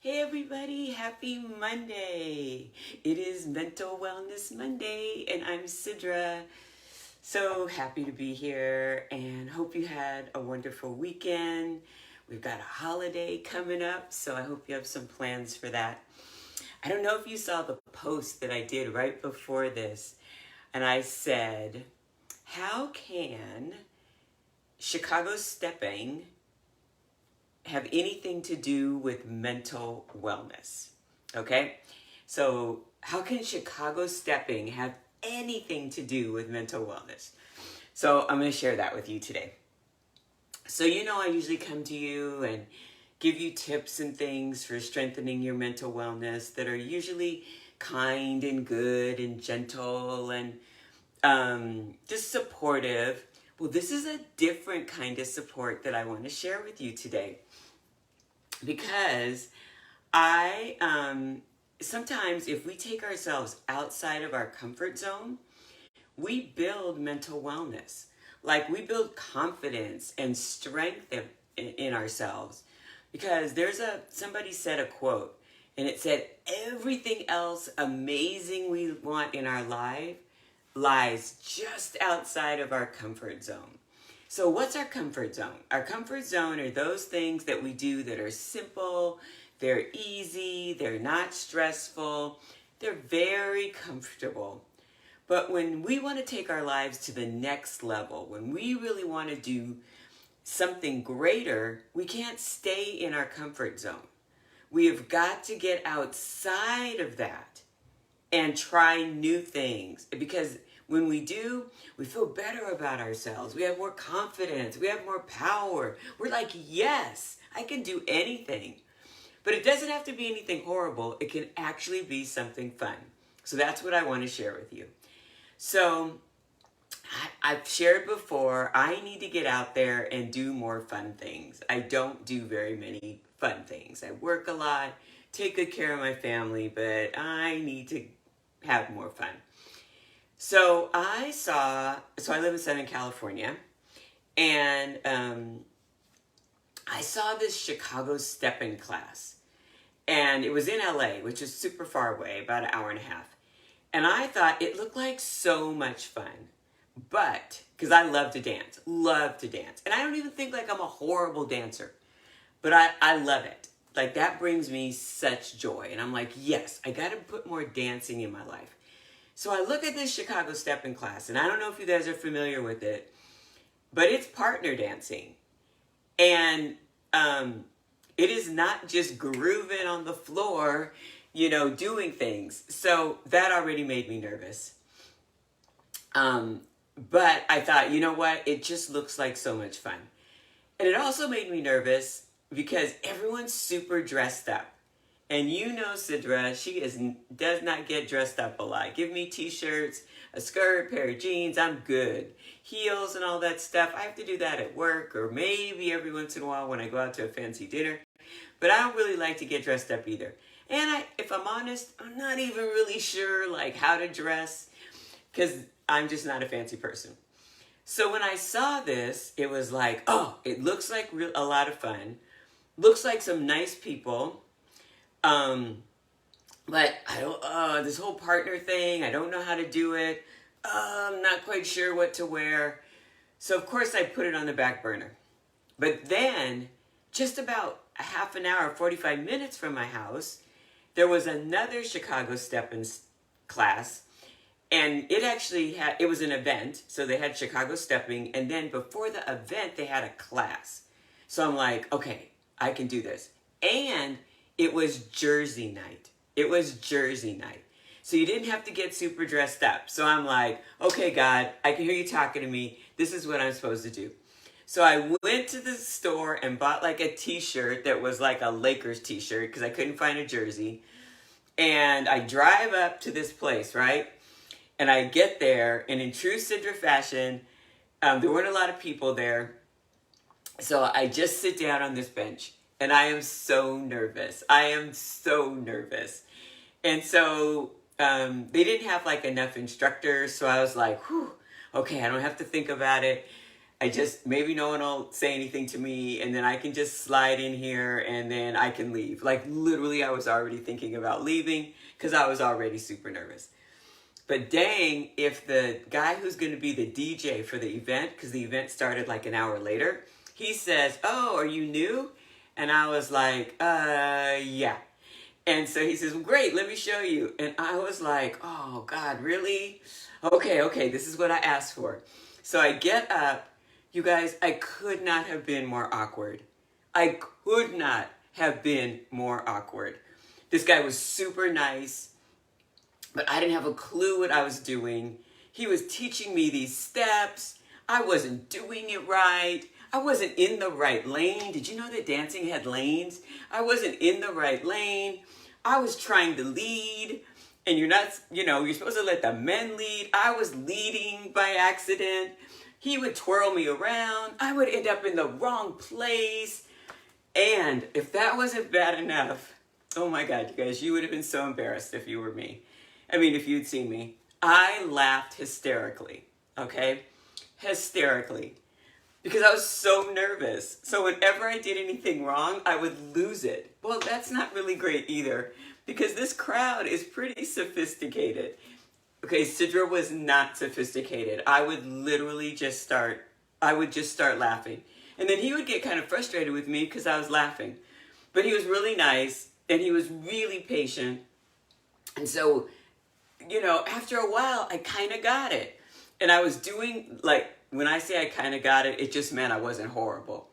Hey everybody, happy Monday. It is Mental Wellness Monday and I'm Sidra. So happy to be here and hope you had a wonderful weekend. We've got a holiday coming up, so I hope you have some plans for that. I don't know if you saw the post that I did right before this, and I said, how can Chicago stepping have anything to do with mental wellness? Okay, so how can Chicago stepping have anything to do with mental wellness? So I'm going to share that with you today. So I usually come to you and give you tips and things for strengthening your mental wellness that are usually kind and good and gentle and just supportive. Well, this is a different kind of support that I want to share with you today. Because sometimes if we take ourselves outside of our comfort zone, we build mental wellness. Like we build confidence and strength in ourselves. Because somebody said a quote, and it said, everything else amazing we want in our life lies just outside of our comfort zone. So what's our comfort zone? Our comfort zone are those things that we do that are simple, they're easy, they're not stressful, they're very comfortable. But when we want to take our lives to the next level, when we really want to do something greater, we can't stay in our comfort zone. We have got to get outside of that and try new things, because when we do, we feel better about ourselves. We have more confidence. We have more power. We're like, yes, I can do anything. But it doesn't have to be anything horrible. It can actually be something fun. So that's what I want to share with you. So I've shared before, I need to get out there and do more fun things. I don't do very many fun things. I work a lot, take good care of my family, but I need to have more fun. So I live in Southern California, and I saw this Chicago stepping class, and it was in LA, which is super far away, about an hour and a half. And I thought it looked like so much fun, but, because I love to dance. And I don't even think like I'm a horrible dancer, but I love it. Like that brings me such joy. And I'm like, yes, I got to put more dancing in my life. So I look at this Chicago stepping class, and I don't know if you guys are familiar with it, but it's partner dancing. And it is not just grooving on the floor, doing things. So that already made me nervous. But I thought, you know what? It just looks like so much fun. And it also made me nervous because everyone's super dressed up. And Sidra, she does not get dressed up a lot. Give me t-shirts, a skirt, pair of jeans, I'm good. Heels and all that stuff, I have to do that at work or maybe every once in a while when I go out to a fancy dinner. But I don't really like to get dressed up either. And if I'm honest, I'm not even really sure like how to dress because I'm just not a fancy person. So when I saw this, it was like, oh, it looks like a lot of fun. Looks like some nice people. But I don't, this whole partner thing, I don't know how to do it. I'm not quite sure what to wear. So of course I put it on the back burner. But then, just about a half an hour, 45 minutes from my house, there was another Chicago stepping class. And it was an event. So they had Chicago stepping. And then before the event, they had a class. So I'm like, okay, I can do this. And it was Jersey night. So you didn't have to get super dressed up. So I'm like, okay, God, I can hear you talking to me. This is what I'm supposed to do. So I went to the store and bought like a t-shirt that was like a Lakers t-shirt because I couldn't find a jersey. And I drive up to this place, right? And I get there, and in true Sidra fashion, there weren't a lot of people there. So I just sit down on this bench. And I am so nervous. And so they didn't have like enough instructors. So I was like, whew, okay, I don't have to think about it. I just, maybe no one will say anything to me, and then I can just slide in here and then I can leave. Like literally I was already thinking about leaving because I was already super nervous. But dang, if the guy who's going to be the DJ for the event, because the event started like an hour later, he says, "Oh, are you new?" And I was like, yeah. And so he says, "Well, great, let me show you." And I was like, oh God, really? Okay, this is what I asked for. So I get up. You guys, I could not have been more awkward. I could not have been more awkward. This guy was super nice, but I didn't have a clue what I was doing. He was teaching me these steps. I wasn't doing it right. I wasn't in the right lane. Did you know that dancing had lanes? I wasn't in the right lane. I was trying to lead, and you're not, you're supposed to let the men lead. I was leading by accident. He would twirl me around. I would end up in the wrong place. And if that wasn't bad enough, oh my God, you guys, you would have been so embarrassed if you were me. I mean, if you'd seen me. I laughed hysterically, okay? Hysterically. Because I was so nervous. So whenever I did anything wrong, I would lose it. Well, that's not really great either, because this crowd is pretty sophisticated. Okay, Sidra was not sophisticated. I would just start laughing. And then he would get kind of frustrated with me because I was laughing. But he was really nice, and he was really patient. And so, after a while, I kind of got it. And I was doing, when I say I kind of got it, it just meant I wasn't horrible.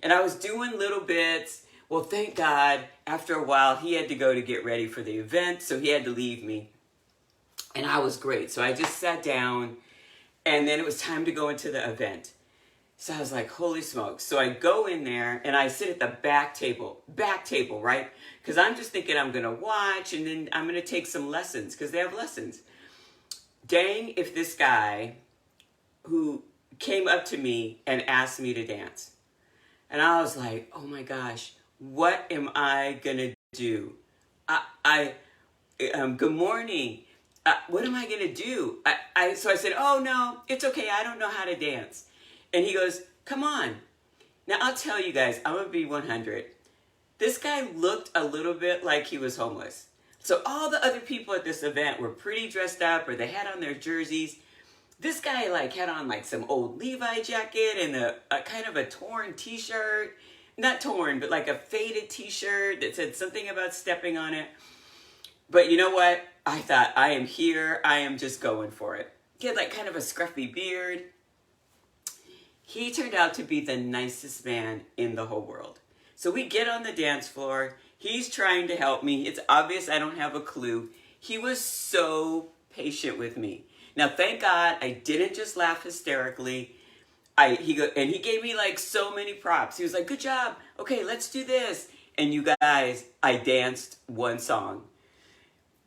And I was doing little bits. Well, thank God, after a while, he had to go to get ready for the event, so he had to leave me. And I was great. So I just sat down, and then it was time to go into the event. So I was like, holy smokes. So I go in there, and I sit at the back table, right? Because I'm just thinking I'm going to watch, and then I'm going to take some lessons, because they have lessons. Dang, if this guy who came up to me and asked me to dance. And I was like, oh my gosh, what am I going to do? Good morning. What am I going to do? So I said, oh no, it's okay. I don't know how to dance. And he goes, come on. Now I'll tell you guys, I'm going to be 100. This guy looked a little bit like he was homeless. So all the other people at this event were pretty dressed up, or they had on their jerseys. This guy had on some old Levi jacket and a kind of a torn t-shirt. Not torn, but a faded t-shirt that said something about stepping on it. But you know what? I thought, I am here. I am just going for it. He had kind of a scruffy beard. He turned out to be the nicest man in the whole world. So we get on the dance floor. He's trying to help me. It's obvious I don't have a clue. He was so patient with me. Now, thank God I didn't just laugh hysterically. He gave me so many props. He was like, good job. Okay, let's do this. And you guys, I danced one song.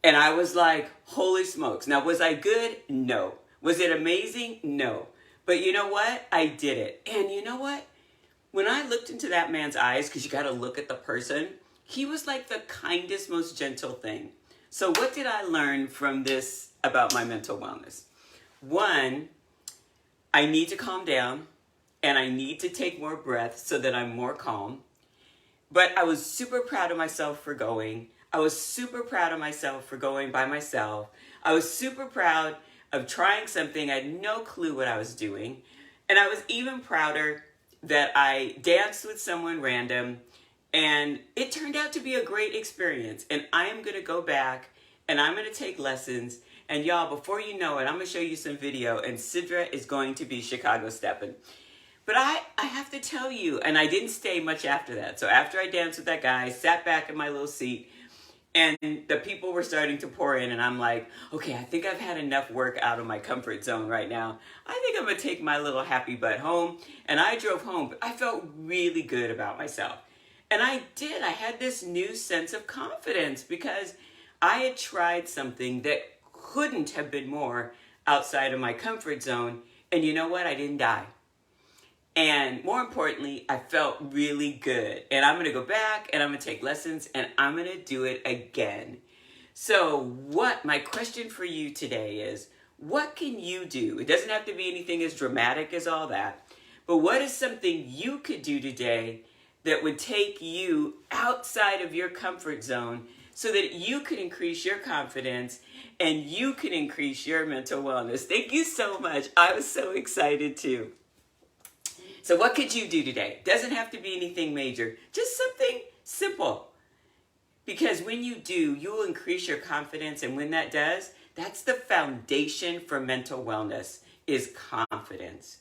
And I was like, holy smokes. Now, was I good? No. Was it amazing? No. But you know what? I did it. And you know what? When I looked into that man's eyes, because you got to look at the person, he was the kindest, most gentle thing. So what did I learn from this about my mental wellness? One, I need to calm down, and I need to take more breaths so that I'm more calm. But I was super proud of myself for going. I was super proud of myself for going by myself. I was super proud of trying something. I had no clue what I was doing. And I was even prouder that I danced with someone random, and it turned out to be a great experience. And I am going to go back, and I'm going to take lessons. And y'all, before you know it, I'm going to show you some video, and Sidra is going to be Chicago stepping. But I have to tell you, and I didn't stay much after that. So after I danced with that guy, I sat back in my little seat, and the people were starting to pour in, and I'm like, okay, I think I've had enough work out of my comfort zone right now. I think I'm going to take my little happy butt home. And I drove home, but I felt really good about myself. And I did. I had this new sense of confidence because I had tried something that couldn't have been more outside of my comfort zone. And you know what? I didn't die. And more importantly, I felt really good. And I'm going to go back and I'm going to take lessons and I'm going to do it again. So my question for you today is, what can you do? It doesn't have to be anything as dramatic as all that. But what is something you could do today that would take you outside of your comfort zone so that you can increase your confidence and you can increase your mental wellness? Thank you so much. I was so excited too. So what could you do today? Doesn't have to be anything major, just something simple. Because when you do, you'll increase your confidence, and when that does, that's the foundation for mental wellness, is confidence.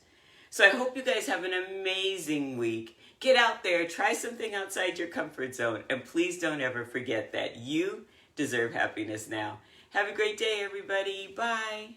So I hope you guys have an amazing week. Get out there, try something outside your comfort zone, and please don't ever forget that you deserve happiness now. Have a great day, everybody. Bye.